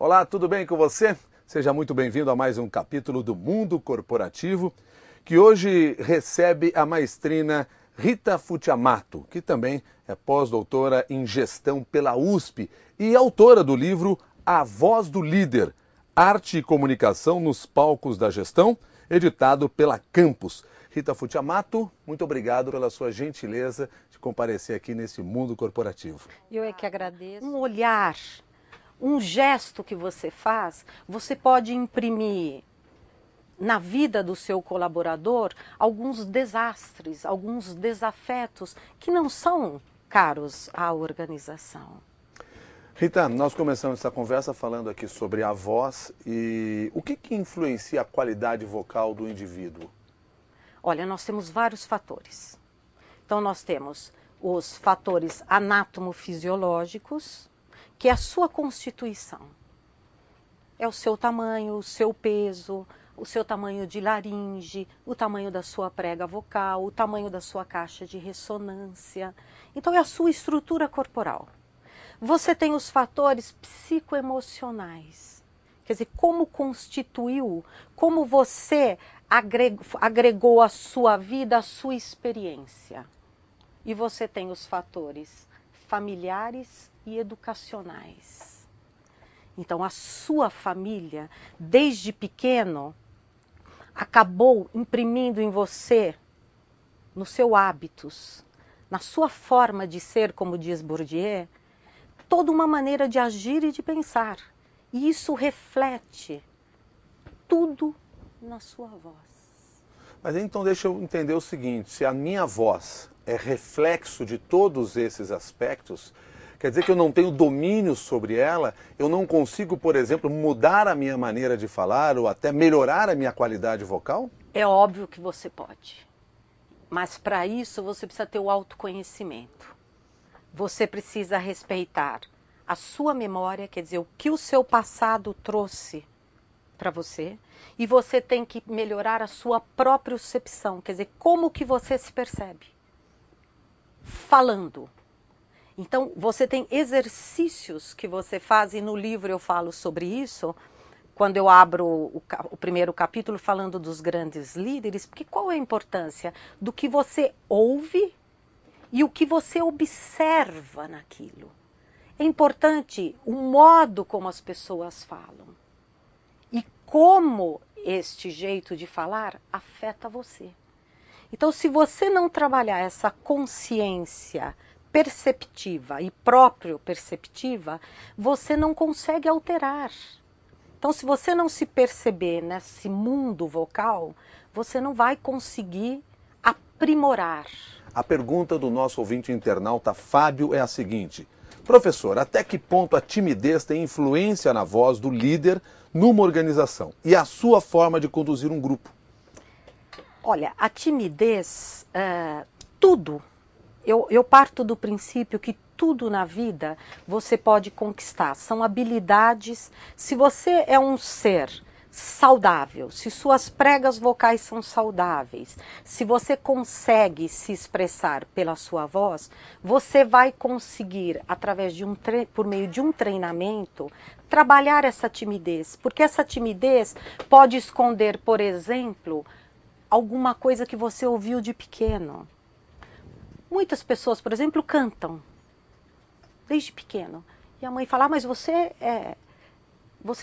Olá, tudo bem com você? Seja muito bem-vindo a mais um capítulo do Mundo Corporativo, que hoje recebe a maestrina Rita Futiamato, que também é pós-doutora em gestão pela USP e autora do livro A Voz do Líder, Arte e Comunicação nos Palcos da Gestão, editado pela Campus. Rita Futiamato, muito obrigado pela sua gentileza de comparecer aqui nesse Mundo Corporativo. Eu é que agradeço. Um olhar, um gesto que você faz, você pode imprimir na vida do seu colaborador alguns desastres, alguns desafetos que não são caros à organização. Rita, nós começamos essa conversa falando aqui sobre a voz e o que influencia a qualidade vocal do indivíduo? Olha, nós temos vários fatores. Então nós temos os fatores anatomofisiológicos, que é a sua constituição. É o seu tamanho, o seu peso, o seu tamanho de laringe, o tamanho da sua prega vocal, o tamanho da sua caixa de ressonância. Então é a sua estrutura corporal. Você tem os fatores psicoemocionais. Quer dizer, como constituiu, como você agregou à sua vida, a sua experiência. E você tem os fatores familiares e educacionais. Então, a sua família, desde pequeno, acabou imprimindo em você, no seu hábitos, na sua forma de ser, como diz Bourdieu, toda uma maneira de agir e de pensar. E isso reflete tudo na sua voz. Mas então deixa eu entender o seguinte, se a minha voz é reflexo de todos esses aspectos, quer dizer que eu não tenho domínio sobre ela, eu não consigo, por exemplo, mudar a minha maneira de falar ou até melhorar a minha qualidade vocal? É óbvio que você pode, mas para isso você precisa ter o autoconhecimento. Você precisa respeitar a sua memória, quer dizer, o que o seu passado trouxe para você, e você tem que melhorar a sua propriocepção, quer dizer, como que você se percebe falando. Então, você tem exercícios que você faz, e no livro eu falo sobre isso, quando eu abro o primeiro capítulo falando dos grandes líderes, porque qual é a importância do que você ouve e o que você observa naquilo. É importante o modo como as pessoas falam e como este jeito de falar afeta você. Então, se você não trabalhar essa consciência perceptiva e próprio perceptiva, você não consegue alterar. Então, se você não se perceber nesse mundo vocal, você não vai conseguir aprimorar. A pergunta do nosso ouvinte internauta Fábio é a seguinte: professor, até que ponto a timidez tem influência na voz do líder numa organização e a sua forma de conduzir um grupo? Olha, a timidez, tudo. Eu parto do princípio que tudo na vida você pode conquistar. São habilidades. Se você é um ser saudável, se suas pregas vocais são saudáveis, se você consegue se expressar pela sua voz, você vai conseguir, através de por meio de um treinamento, trabalhar essa timidez. Porque essa timidez pode esconder, por exemplo, alguma coisa que você ouviu de pequeno. Muitas pessoas, por exemplo, cantam desde pequeno. E a mãe fala, mas você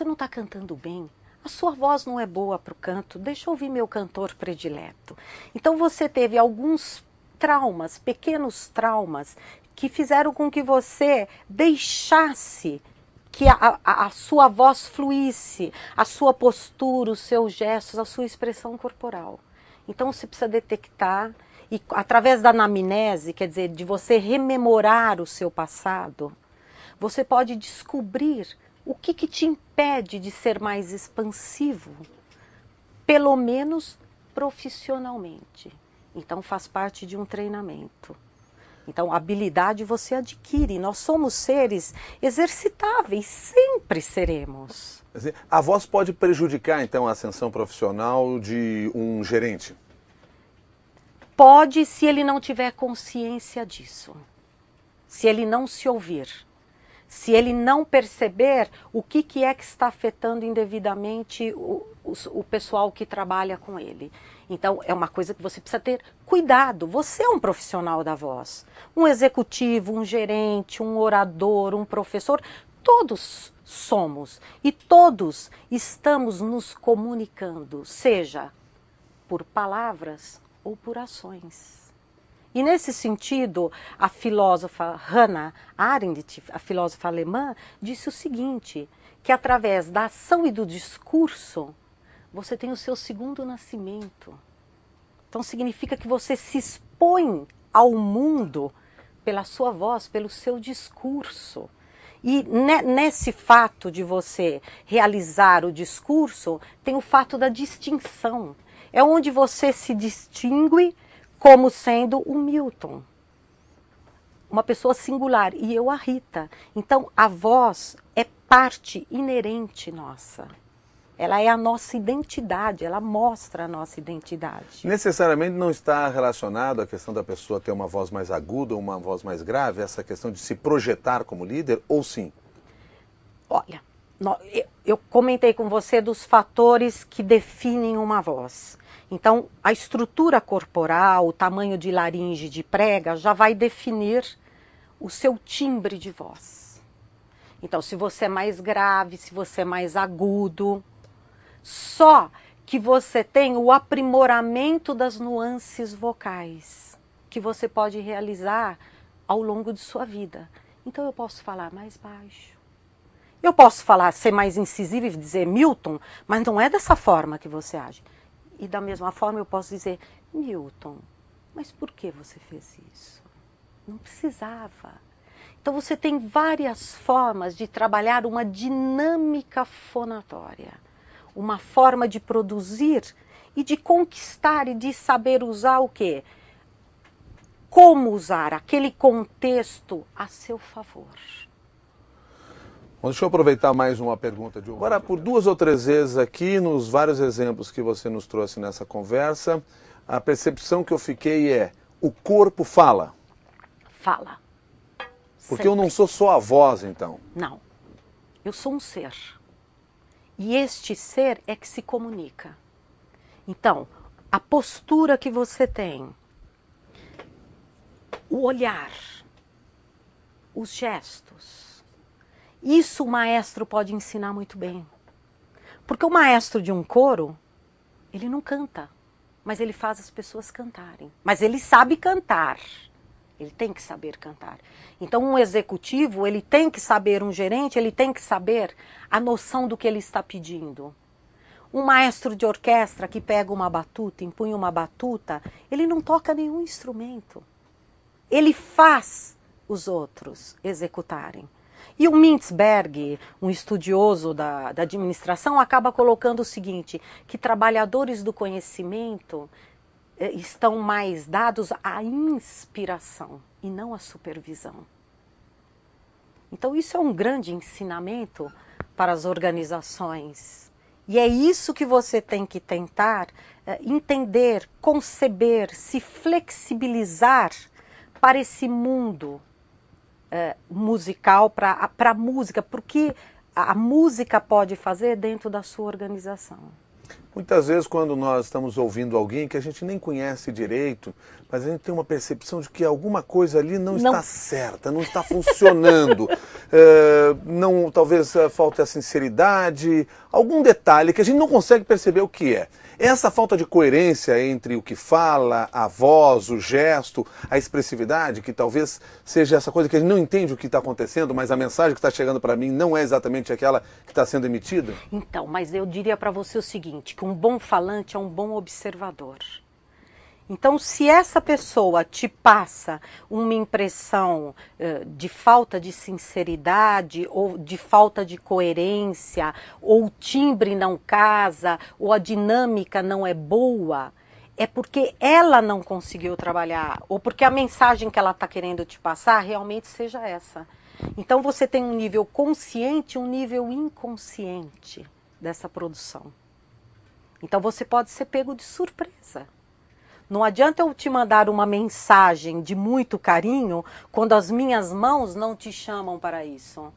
não está cantando bem. A sua voz não é boa para o canto, deixa eu ouvir meu cantor predileto. Então você teve alguns traumas, pequenos traumas, que fizeram com que você deixasse que a sua voz fluísse, a sua postura, os seus gestos, a sua expressão corporal. Então você precisa detectar, e através da anamnese, quer dizer, de você rememorar o seu passado, você pode descobrir o que te impede de ser mais expansivo, pelo menos profissionalmente. Então faz parte de um treinamento. Então habilidade você adquire, nós somos seres exercitáveis, sempre seremos. A voz pode prejudicar então a ascensão profissional de um gerente? Pode, se ele não tiver consciência disso, se ele não se ouvir. se ele não perceber o que é que está afetando indevidamente o pessoal que trabalha com ele. Então, é uma coisa que você precisa ter cuidado. Você é um profissional da voz. Um executivo, um gerente, um orador, um professor, todos somos. E todos estamos nos comunicando, seja por palavras ou por ações. E nesse sentido, a filósofa Hannah Arendt, a filósofa alemã, disse o seguinte, que através da ação e do discurso, você tem o seu segundo nascimento. Então significa que você se expõe ao mundo pela sua voz, pelo seu discurso. E nesse fato de você realizar o discurso, tem o fato da distinção. É onde você se distingue como sendo o Milton, uma pessoa singular, e eu a Rita. Então, a voz é parte inerente nossa. Ela é a nossa identidade, ela mostra a nossa identidade. Necessariamente não está relacionado à questão da pessoa ter uma voz mais aguda ou uma voz mais grave, essa questão de se projetar como líder, ou sim? Olha, eu comentei com você dos fatores que definem uma voz. Então, a estrutura corporal, o tamanho de laringe, de prega, já vai definir o seu timbre de voz. Então, se você é mais grave, se você é mais agudo, só que você tem o aprimoramento das nuances vocais, que você pode realizar ao longo de sua vida. Então, eu posso falar mais baixo. Eu posso falar, ser mais incisivo e dizer Milton, mas não é dessa forma que você age. E da mesma forma eu posso dizer, Milton, mas por que você fez isso? Não precisava. Então você tem várias formas de trabalhar uma dinâmica fonatória. Uma forma de produzir e de conquistar e de saber usar o quê? Como usar aquele contexto a seu favor. Bom, deixa eu aproveitar mais uma pergunta de agora, por 2 ou 3 vezes aqui, nos vários exemplos que você nos trouxe nessa conversa, a percepção que eu fiquei é, o corpo fala. Fala. Porque Sempre. eu não sou só a voz, então. Não. Eu sou um ser. E este ser é que se comunica. Então, a postura que você tem, o olhar, os gestos, isso o maestro pode ensinar muito bem. Porque o maestro de um coro, ele não canta, mas ele faz as pessoas cantarem. Mas ele sabe cantar. Ele tem que saber cantar. Então, um executivo, ele tem que saber, um gerente, ele tem que saber a noção do que ele está pedindo. Um maestro de orquestra que pega uma batuta, empunha uma batuta, ele não toca nenhum instrumento. Ele faz os outros executarem. E o Mintzberg, um estudioso da administração, acaba colocando o seguinte, que trabalhadores do conhecimento estão mais dados à inspiração e não à supervisão. Então isso é um grande ensinamento para as organizações. E é isso que você tem que tentar entender, conceber, se flexibilizar para esse mundo musical, para a música, porque a música pode fazer dentro da sua organização. Muitas vezes quando nós estamos ouvindo alguém que a gente nem conhece direito, mas a gente tem uma percepção de que alguma coisa ali não está certa, não está funcionando, não, talvez falte a sinceridade, algum detalhe que a gente não consegue perceber o que é. Essa falta de coerência entre o que fala, a voz, o gesto, a expressividade, que talvez seja essa coisa que a gente não entende o que está acontecendo, mas a mensagem que está chegando para mim não é exatamente aquela que está sendo emitida? Então, mas eu diria para você o seguinte, que um bom falante é um bom observador. Então, se essa pessoa te passa uma impressão de falta de sinceridade, ou de falta de coerência, ou o timbre não casa, ou a dinâmica não é boa, é porque ela não conseguiu trabalhar, ou porque a mensagem que ela está querendo te passar realmente seja essa. Então, você tem um nível consciente e um nível inconsciente dessa produção. Então, você pode ser pego de surpresa. Não adianta eu te mandar uma mensagem de muito carinho quando as minhas mãos não te chamam para isso.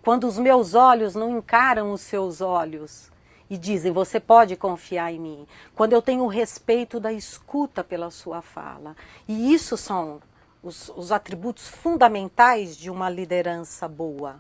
Quando os meus olhos não encaram os seus olhos e dizem, você pode confiar em mim. Quando eu tenho o respeito da escuta pela sua fala. E isso são os atributos fundamentais de uma liderança boa.